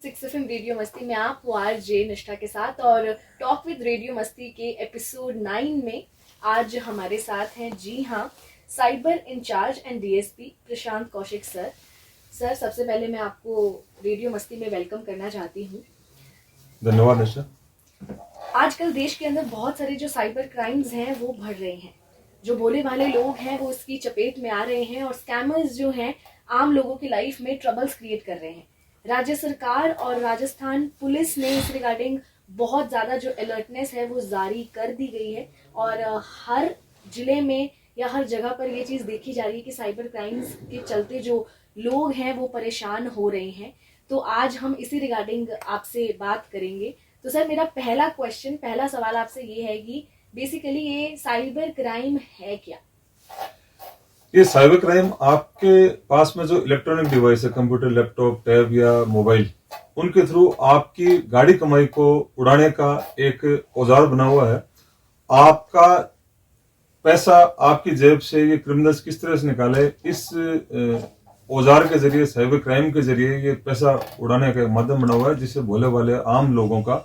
Six FM radio मस्ती में आप वो आरजे निष्ठा के साथ और टॉक विद रेडियो मस्ती के एपिसोड 9 में आज हमारे साथ हैं जी हाँ cyber in charge and DSP Prashant Kaushik sir. Sir सबसे पहले मैं आपको रेडियो मस्ती में वेलकम करना चाहती हूँ। धन्यवाद निशा। आजकल देश के अंदर बहुत सारे जो साइबर क्राइम्स हैं वो बढ़ रहे हैं, जो भोले भाले लोग हैं वो इसकी चपेट में आ रहे हैं और स्कैमर्स जो हैं आम लोगों की लाइफ में ट्रबल्स क्रिएट कर रहे हैं। राज्य सरकार और राजस्थान पुलिस ने इस रिगार्डिंग बहुत ज़्यादा जो अलर्टनेस है वो जारी कर दी गई है और हर जिले में या हर जगह पर ये चीज़ देखी जा रही है कि साइबर क्राइम्स के चलते जो लोग हैं वो परेशान हो रहे हैं। तो आज हम इसी रिगार्डिंग आपसे बात करेंगे। तो सर मेरा पहला सवाल आपसे ये है कि बेसिकली ये साइबर क्राइम है क्या? ये साइबर क्राइम आपके पास में जो इलेक्ट्रॉनिक डिवाइस है, कंप्यूटर, लैपटॉप, टैब या मोबाइल, उनके थ्रू आपकी गाड़ी कमाई को उड़ाने का एक औजार बना हुआ है। आपका पैसा आपकी जेब से ये क्रिमिनल्स किस तरह से निकाले, इस औजार के जरिए, साइबर क्राइम के जरिए ये पैसा उड़ाने का माध्यम बना हुआ है, जिससे भोले वाले आम लोगों का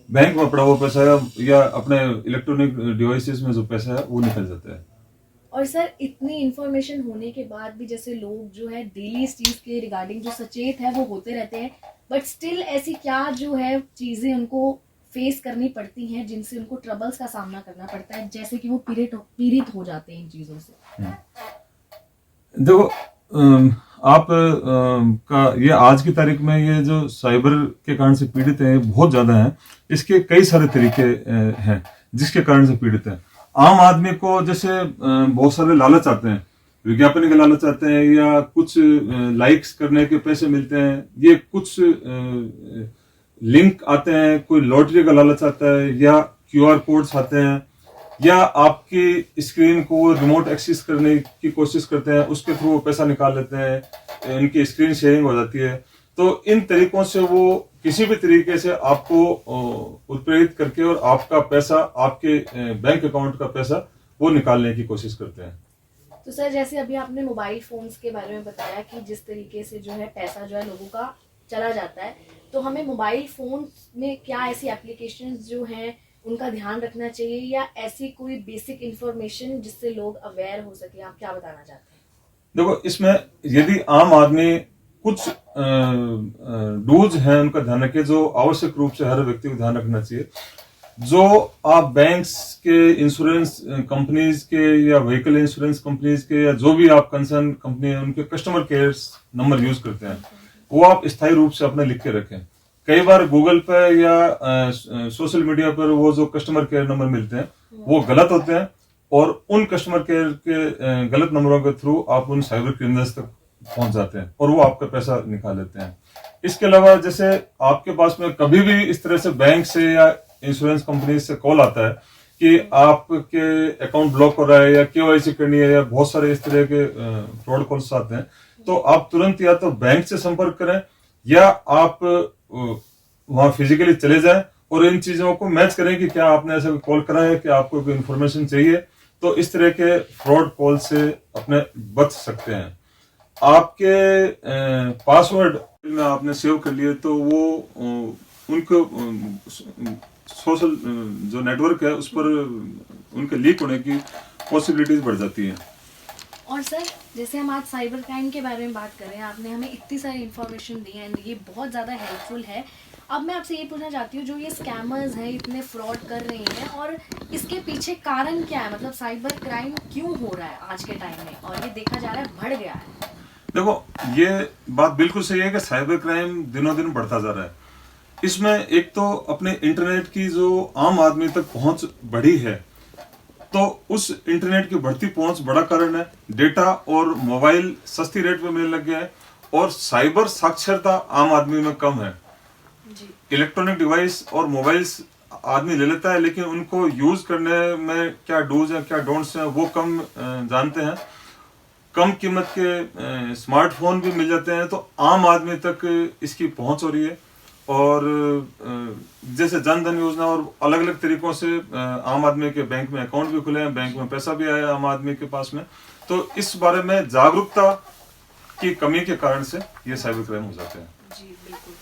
बैंक में पड़ा हुआ पैसा या अपने इलेक्ट्रॉनिक डिवाइसेस में जो पैसा है वो निकल जाता है। और सर इतनी इंफॉर्मेशन होने के बाद भी जैसे लोग जो है डेली इस चीज के रिगार्डिंग जो सचेत है वो होते रहते हैं, बट स्टिल ऐसी क्या जो है चीजें उनको फेस करनी पड़ती हैं जिनसे उनको ट्रबल्स का सामना करना पड़ता है, जैसे कि वो पीड़ित हो जाते हैं इन चीजों से? देखो, आप का ये आज की तारीख में ये जो साइबर के कारण से पीड़ित हैं बहुत ज्यादा हैं। इसके कई सारे तरीके हैं जिसके कारण से पीड़ित हैं। आम आदमी को जैसे बहुत सारे लालच आते हैं, विज्ञापन के लालच आते हैं या कुछ लाइक्स करने के पैसे मिलते हैं, ये कुछ लिंक आते हैं, कोई लॉटरी का लालच आता है या क्यूआर कोड्स आते हैं या आपकी स्क्रीन को रिमोट एक्सेस करने की कोशिश करते हैं, उसके थ्रू वो पैसा निकाल लेते हैं, इनकी स्क्रीन शेयरिंग हो जाती है। तो इन तरीकों से वो किसी भी तरीके से आपको उत्प्रेरित करके और आपका पैसा, आपके बैंक अकाउंट का पैसा वो निकालने की कोशिश करते हैं। तो सर जैसे अभी आपने मोबाइल फोन्स के बारे में बताया कि जिस तरीके से जो है पैसा जो है लोगों का चला जाता है, तो हमें मोबाइल फोन में क्या ऐसी एप्लीकेशंस जो हैं उनका ध्यान रखना चाहिए या ऐसी कोई बेसिक इंफॉर्मेशन जिससे लोग अवेयर हो सके, आप क्या बताना चाहते हैं? देखो, इसमें यदि आम आदमी कुछ डूज हैं उनका ध्यान रखे, जो आवश्यक रूप से हर व्यक्ति को ध्यान रखना चाहिए। जो आप बैंक्स के, इंश्योरेंस कंपनीज के या व्हीकल इंश्योरेंस कंपनीज के या जो भी आप कंसर्न कंपनी है उनके कस्टमर केयर नंबर यूज करते हैं, वो आप स्थायी रूप से अपने लिख के रखें। कई बार गूगल पे या सोशल मीडिया पर वो जो कस्टमर केयर नंबर मिलते हैं वो गलत होते हैं और उन कस्टमर केयर के गलत नंबरों के थ्रू आप उन साइबर क्रिमिनल्स तक पहुंच जाते हैं और वो आपका पैसा निकाल लेते हैं। इसके अलावा जैसे आपके पास में कभी भी इस तरह से बैंक से या इंश्योरेंस कंपनी से कॉल आता है कि आपके अकाउंट ब्लॉक हो रहा है या केवाईसी करनी है या बहुत सारे इस तरह के फ्रॉड कॉल्स आते हैं, तो आप तुरंत या तो बैंक से संपर्क करें या आप वहां फिजिकली चले जाएं और इन चीजों को मैच करें कि क्या आपने ऐसा कॉल करा है, कि आपको कोई इन्फॉर्मेशन चाहिए। तो इस तरह के फ्रॉड कॉल से अपने बच सकते हैं। आपके पासवर्ड में आपने सेव कर लिए तो वो उनको सोशल जो नेटवर्क है उस पर उनके लीक होने की पॉसिबिलिटीज बढ़ जाती है। और सर जैसे हम आज साइबर क्राइम के बारे में बात कर रहे हैं, आपने हमें इतनी सारी इन्फॉर्मेशन दी है एंड ये बहुत ज़्यादा हेल्पफुल है। अब मैं आपसे ये पूछना चाहती हूँ, जो ये स्कैमर्स हैं इतने फ्रॉड कर रहे हैं और इसके पीछे कारण क्या है, मतलब साइबर क्राइम क्यों हो रहा है आज के टाइम में और ये देखा जा रहा है बढ़ गया है? देखो, ये बात बिल्कुल सही है कि साइबर क्राइम दिनों दिन बढ़ता जा रहा है। इसमें एक तो अपने इंटरनेट की जो आम आदमी तक पहुंच बढ़ी है, तो उस इंटरनेट की बढ़ती पहुंच बड़ा कारण है। डेटा और मोबाइल सस्ती रेट पे मिलने लग गया है और साइबर साक्षरता आम आदमी में कम है। इलेक्ट्रॉनिक डिवाइस और मोबाइल्स आदमी ले लेता है, लेकिन उनको यूज करने में क्या डूज है क्या डोंट्स हैं वो कम जानते हैं। कम कीमत के स्मार्टफोन भी मिल जाते हैं, तो आम आदमी तक इसकी पहुंच हो रही है। और जैसे जन धन योजना और अलग अलग तरीकों से आम आदमी के बैंक में अकाउंट भी खुले हैं, बैंक में पैसा भी आया आम आदमी के पास में। तो इस बारे में जागरूकता की कमी के कारण से ये साइबर क्राइम हो जाते हैं। जी बिल्कुल।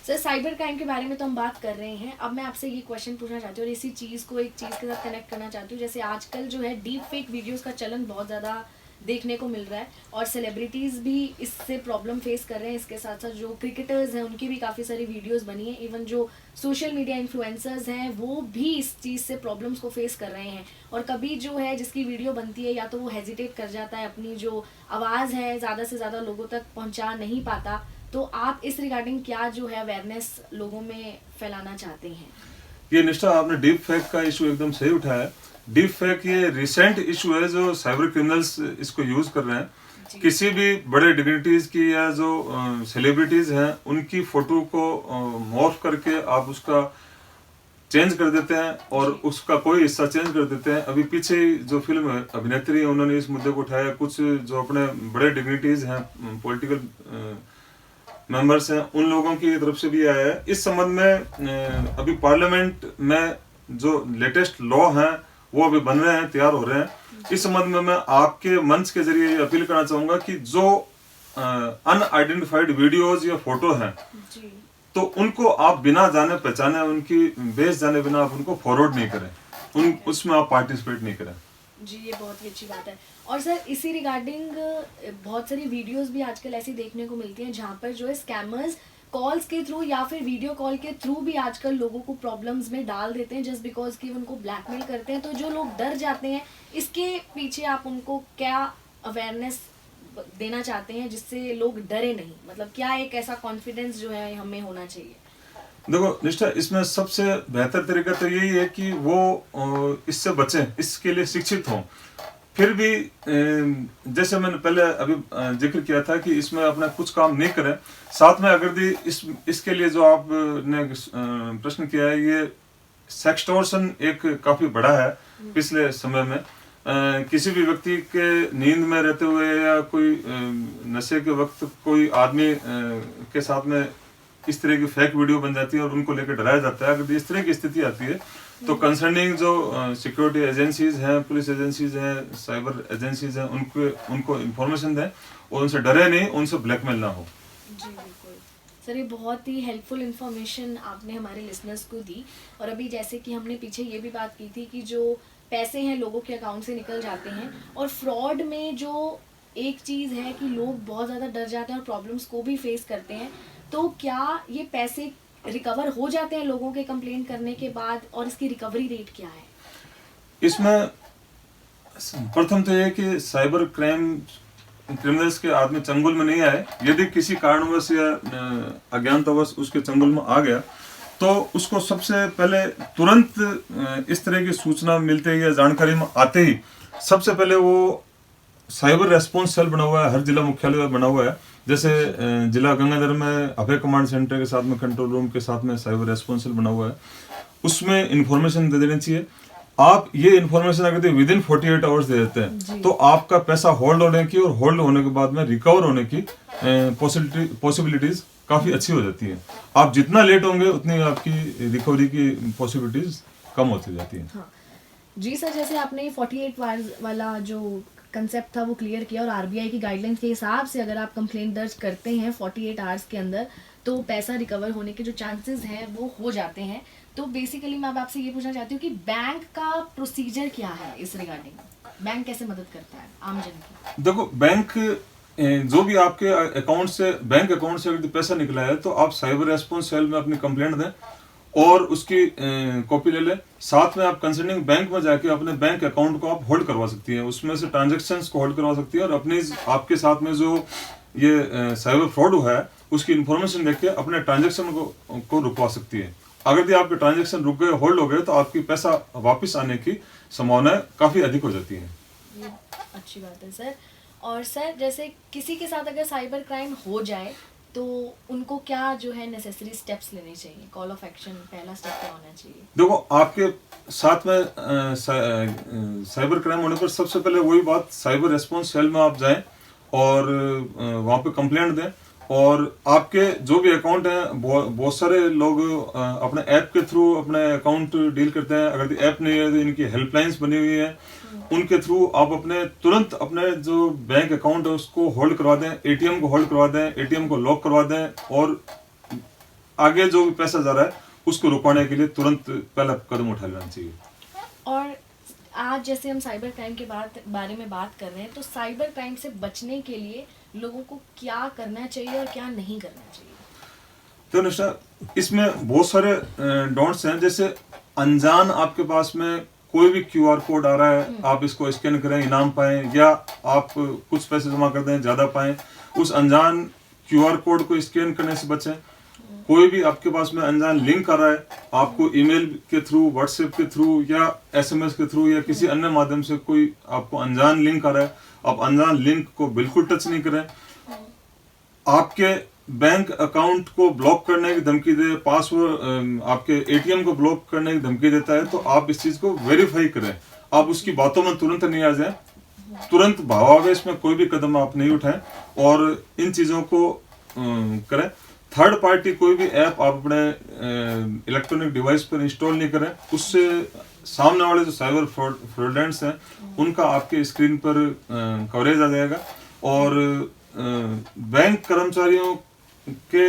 सर साइबर क्राइम के बारे में तो हम बात कर रहे हैं, अब मैं आपसे ये क्वेश्चन पूछना चाहती हूँ और इसी चीज़ को एक चीज़ के साथ कनेक्ट करना चाहती हूँ। जैसे आजकल जो है डीप फेक वीडियोज़ का चलन बहुत ज़्यादा देखने को मिल रहा है और सेलिब्रिटीज़ भी इससे प्रॉब्लम फेस कर रहे हैं। इसके साथ साथ जो क्रिकेटर्स हैं उनकी भी काफ़ी सारी वीडियोस बनी है, इवन जो सोशल मीडिया इन्फ्लुएंसर्स हैं वो भी इस चीज़ से प्रॉब्लम्स को फेस कर रहे हैं। और कभी जो है जिसकी वीडियो बनती है या तो वो हेजिटेट कर जाता है, अपनी जो आवाज़ है ज़्यादा से ज़्यादा लोगों तक पहुँचा नहीं पाता। तो आप इस रिगार्डिंग क्या जो है अवेयरनेस लोगों में फैलाना चाहते हैं? ये निष्ठा, आपने डीप फेक का इशू एकदम सही उठाया है। डीप फेक ये रिसेंट इशू है जो साइबर क्रिमिनल्स इसको यूज कर रहे हैं। किसी भी बड़े डिग्निटीज की या जो सेलिब्रिटीज हैं उनकी फोटो को मॉर्फ करके आप उसका चेंज कर देते हैं और उसका कोई हिस्सा चेंज कर देते हैं। अभी पीछे जो फिल्म अभिनेत्री है उन्होंने इस मुद्दे को उठाया। कुछ जो अपने बड़े डिग्निटीज हैं, पॉलिटिकल मेंबर्स हैं, उन लोगों की तरफ से भी आया है। इस संबंध में अभी पार्लियामेंट में जो लेटेस्ट लॉ हैं वो अभी बन रहे हैं, तैयार हो रहे हैं। इस संबंध में मैं आपके मंच के जरिए ये अपील करना चाहूंगा कि जो अनआइडेंटिफाइड वीडियोज या फोटो हैं तो उनको आप बिना जाने पहचाने, उनकी बेस जाने बिना आप उनको फॉरवर्ड नहीं करें, उसमें आप पार्टिसिपेट नहीं करें। जी, ये बहुत ही अच्छी बात है। और सर इसी रिगार्डिंग बहुत सारी वीडियोस भी आजकल ऐसी देखने को मिलती हैं जहाँ पर जो है स्कैमर्स कॉल्स के थ्रू या फिर वीडियो कॉल के थ्रू भी आजकल लोगों को प्रॉब्लम्स में डाल देते हैं जस्ट बिकॉज कि उनको ब्लैकमेल करते हैं। तो जो लोग डर जाते हैं, इसके पीछे आप उनको क्या अवेयरनेस देना चाहते हैं जिससे लोग डरे नहीं? मतलब क्या एक ऐसा कॉन्फिडेंस जो है हमें होना चाहिए? देखो निष्ठा, इसमें सबसे बेहतर तरीका तो यही है कि वो इससे बचें, इसके लिए शिक्षित हों। फिर भी जैसे मैंने पहले अभी जिक्र किया था कि इसमें अपना कुछ काम नहीं करें। साथ में अगर इसके लिए जो आपने प्रश्न किया है, ये सेक्सटॉर्शन एक काफी बड़ा है पिछले समय में। किसी भी व्यक्ति के नींद में रहते हुए या कोई नशे के वक्त कोई आदमी के साथ में इस तरह की फेक वीडियो बन जाती है और उनको लेकर डराया जाता है। अगर इस तरह की स्थिति आती है तो कंसर्निंग जो सिक्योरिटी एजेंसीज हैं, पुलिस एजेंसीज हैं, साइबर एजेंसीज हैं, उनको इन्फॉर्मेशन दें और उनसे डरे नहीं, उनसे ब्लैकमेल ना हो। जी बिल्कुल सर, ये बहुत ही हेल्पफुल इन्फॉर्मेशन आपने हमारे लिसनर्स को दी। और अभी जैसे कि हमने पीछे ये भी बात की थी कि जो पैसे हैं लोगों के अकाउंट से निकल जाते हैं, और फ्रॉड में जो एक चीज़ है कि लोग बहुत ज़्यादा डर जाते हैं और प्रॉब्लम्स को भी फेस करते हैं। तो क्या ये पैसे रिकवर हो जाते हैं लोगों के कंप्लेंट करने के बाद, और इसकी रिकवरी रेट क्या है? इसमें प्रथम तो यह कि साइबर क्रिमिनल्स के आदमी चंगुल में नहीं आए। यदि किसी कारणवश या अज्ञानतावश उसके चंगुल में आ गया तो उसको सबसे पहले तुरंत इस तरह की सूचना मिलते ही या जानकारी में आते ही सबसे पहले वो साइबर रेस्पॉन्स सेल बना हुआ है, हर जिला मुख्यालय में बना हुआ है। जैसे जिला गंगानगर में अभय कमांड सेंटर के साथ में कंट्रोल रूम के साथ में साइबर रेस्पॉन्स सेल बना हुआ है, उसमें इन्फॉर्मेशन दे देनी चाहिए। आप ये इन्फॉर्मेशन अगर विद इन 48 आवर्स दे देते हैं तो आपका पैसा होल्ड होने की और होल्ड होने के बाद में रिकवर होने की पॉसिबिलिटीज काफी अच्छी हो जाती है। आप जितना लेट होंगे उतनी आपकी रिकवरी की पॉसिबिलिटीज कम होती जाती है। हाँ। जी सर, जैसे आपने 48 आवर्स वाला जो कंसेप्ट था वो क्लियर किया, और आरबीआई की गाइडलाइंस के हिसाब से अगर आप कंप्लेंट दर्ज करते हैं 48 आवर्स के अंदर तो पैसा रिकवर होने के जो चांसेस हैं वो हो जाते हैं। तो बेसिकली मैं अब आपसे ये पूछना चाहती हूँ कि बैंक का प्रोसीजर क्या है इस रिगार्डिंग? बैंक कैसे मदद करता है आम जन की? देखो, बैंक जो भी आपके अकाउंट से, बैंक अकाउंट से अगर पैसा निकला है तो आप साइबर रेस्पॉन्स सेल में अपनी कंप्लेंट दें और उसकी कॉपी ले लें। साथ में आप कंसर्निंग बैंक में जाके अपने बैंक अकाउंट को आप होल्ड करवा सकती हैं, उसमें से ट्रांजैक्शंस को होल्ड करवा सकती है और अपने आपके साथ में जो ये साइबर फ्रॉड हुआ है उसकी इन्फॉर्मेशन देके अपने ट्रांजैक्शन को रुकवा सकती है। अगर ये आपके ट्रांजैक्शन रुक गए, होल्ड हो गए, तो आपकी पैसा वापस आने की संभावना काफी अधिक हो जाती है। ये अच्छी बात है सर। और सर जैसे किसी के साथ अगर साइबर क्राइम हो जाए तो उनको क्या जो है नेसेसरी स्टेप्स लेने चाहिए? कॉल ऑफ एक्शन, पहला स्टेप क्या होना चाहिए? देखो, आपके साथ में साइबर क्राइम होने पर सबसे पहले वही बात, साइबर रेस्पॉन्स सेल में आप जाएं और वहां पे कंप्लेंट दें। और आपके जो भी अकाउंट हैं, बहुत सारे लोग अपने ऐप के थ्रू अपने अकाउंट डील करते हैं। अगर ऐप नहीं है तो इनकी हेल्पलाइंस बनी हुई है, उनके थ्रू आप तुरंत अपने जो बैंक अकाउंट है उसको होल्ड करवा दें, एटीएम को होल्ड करवा दें, एटीएम को लॉक करवा दें। और आगे जो भी पैसा जा रहा है उसको रुकवाने के लिए तुरंत पहला कदम उठा लेना चाहिए। और आज जैसे हम साइबर क्राइम के बारे में बात कर रहे हैं, तो साइबर क्राइम से बचने के लिए लोगों को क्या करना चाहिए और क्या नहीं करना चाहिए? तो निशा, इसमें बहुत सारे डोंट्स हैं। जैसे अनजान आपके पास में कोई भी QR कोड आ रहा है, आप इसको स्कैन करें, इनाम पाएं, या आप कुछ पैसे जमा कर दें, ज्यादा पाएं, उस अनजान QR कोड को स्कैन करने से बचें। कोई भी आपके पास में अनजान लिंक आ रहा है, आपको ईमेल के थ्रू, व्हाट्सएप के थ्रू या SMS के थ्रू या किसी अन्य माध्यम से कोई आपको अनजान लिंक आ रहा है, आप अनजान लिंक को बिल्कुल टच नहीं करें। आपके बैंक अकाउंट को ब्लॉक करने की धमकी दे, पासवर्ड आपके ATM को ब्लॉक करने की धमकी देता है, तो आप इस चीज को वेरीफाई करें। आप उसकी बातों में तुरंत नहीं आ जाए, तुरंत भावावेश में कोई भी कदम आप नहीं उठाएं और इन चीजों को करें। थर्ड पार्टी कोई भी ऐप आप अपने इलेक्ट्रॉनिक डिवाइस पर इंस्टॉल नहीं करें, उससे सामने वाले जो साइबर फ्रॉडलेंट्स हैं उनका आपके स्क्रीन पर कवरेज आ जाएगा। और बैंक कर्मचारियों के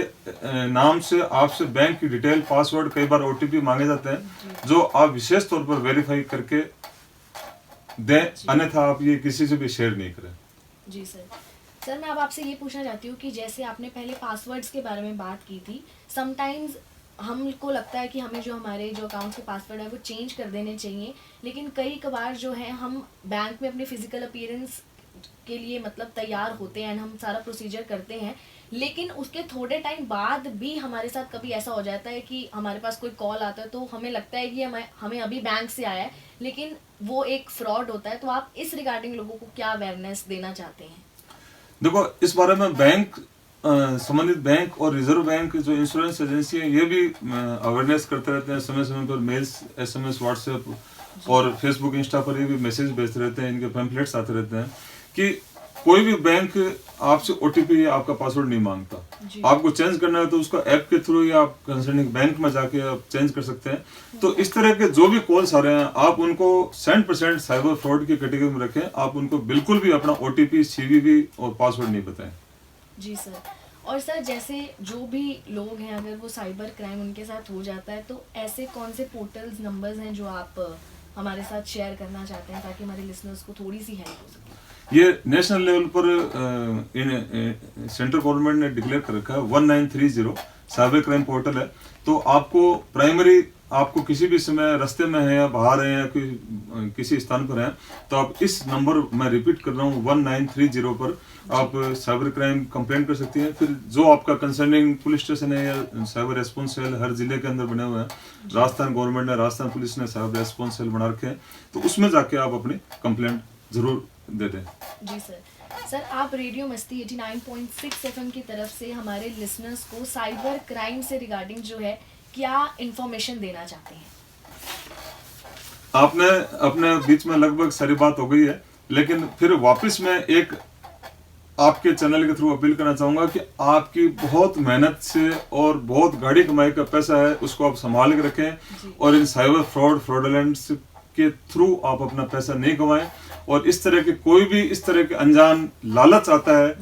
नाम से आपसे बैंक की डिटेल, पासवर्ड, कई बार OTP मांगे जाते हैं, जो आप विशेष तौर पर वेरीफाई करके दें, अन्यथा आप ये किसी से भी शेयर नहीं करें। जी सर, मैं अब आपसे ये पूछना चाहती हूँ कि जैसे आपने पहले पासवर्ड्स के बारे में बात की थी, समटाइम्स हमको लगता है कि हमें जो हमारे जो अकाउंट के पासवर्ड है वो चेंज कर देने चाहिए, लेकिन कई कबार जो है हम बैंक में अपने फिजिकल अपीयरेंस के लिए मतलब तैयार होते हैं, हम सारा प्रोसीजर करते हैं, लेकिन उसके थोड़े टाइम बाद भी हमारे साथ कभी ऐसा हो जाता है कि हमारे पास कोई कॉल आता है तो हमें लगता है कि हमें अभी बैंक से आया है, लेकिन वो एक फ्रॉड होता है। तो आप इस रिगार्डिंग लोगों को क्या अवेयरनेस देना चाहते हैं? देखो, इस बारे में बैंक संबंधित बैंक और रिजर्व बैंक जो इंश्योरेंस एजेंसी है ये भी अवेयरनेस करते रहते हैं, समय समय पर मेल्स, SMS, व्हाट्सएप और फेसबुक, इंस्टा पर ये भी मैसेज भेजते रहते हैं, इनके पैम्फलेट्स आते रहते हैं कि कोई भी बैंक आपसे OTP या आपका पासवर्ड नहीं मांगता। आपको चेंज करना है तो उसका ऐप के थ्रू या आप कंसर्निंग बैंक में जाके आप चेंज कर सकते हैं। तो इस तरह के जो भी कॉल्स आ रहे हैं आप उनको 100% साइबर फ्रॉड की कैटेगरी में रखें। आप उनको बिल्कुल भी अपना OTP, CVV और पासवर्ड नहीं बताएं। जी सर। और सर, जैसे जो भी लोग हैं अगर वो साइबर क्राइम उनके साथ हो जाता है, तो ऐसे कौन से पोर्टल्स, नंबर्स हैं जो आप हमारे साथ शेयर करना चाहते हैं ताकि हमारे लिसनर्स को थोड़ी सी हेल्प हो सके? ये नेशनल लेवल पर सेंट्रल गवर्नमेंट ने डिक्लेयर कर रखा है 1930 साइबर क्राइम पोर्टल है। तो आपको प्राइमरी, आपको किसी भी समय रास्ते में है या बाहर है या किसी स्थान पर है, तो आप इस नंबर, मैं रिपीट कर रहा हूँ, 1930 पर आप साइबर क्राइम कंप्लेंट कर सकती हैं। फिर जो आपका कंसर्निंग पुलिस स्टेशन है या साइबर रेस्पॉन्स सेल हर जिले के अंदर बने हुए हैं, राजस्थान गवर्नमेंट ने, राजस्थान पुलिस ने साइबर रेस्पॉन्स सेल बना रखे हैं, तो उसमें जाके आप अपनी कंप्लेंट जरूर दे दें। जी सर, आप रेडियो मस्ती 89.6 FM की तरफ से हमारे लिसनर्स को साइबर क्राइम से रिगार्डिंग जो है क्या इंफॉर्मेशन देना चाहते हैं? आपने अपने बीच में लगभग सारी बात हो गई है, लेकिन फिर वापस मैं एक आपके चैनल के थ्रू अपील करना चाहूंगा कि आपकी बहुत मेहनत से और बहुत गाड़ी कमाई का पैसा है, उसको आप संभाल के रखें और इन साइबर फ्रॉडलेंट्स के थ्रू आप अपना पैसा नहीं गंवाएं। और इस तरह के कोई भी इस तरह के अनजान लालच आता है,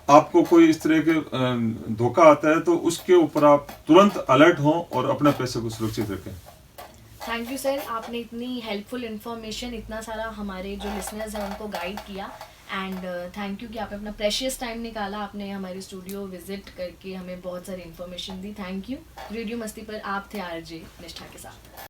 आपको कोई इस तरह के धोखा आता है, तो उसके ऊपर आप तुरंत अलर्ट हों और अपने पैसे को सुरक्षित रखें। थैंक यू सर, आपने इतनी हेल्पफुल इन्फॉर्मेशन, इतना सारा हमारे जो लिसनर्स हैं उनको गाइड किया। एंड थैंक यू कि आपने अपना प्रेशियस टाइम निकाला, आपने हमारे स्टूडियो विजिट करके हमें बहुत सारी information the. Thank you. Radio मस्ती पर आप थे RJ निष्ठा के साथ।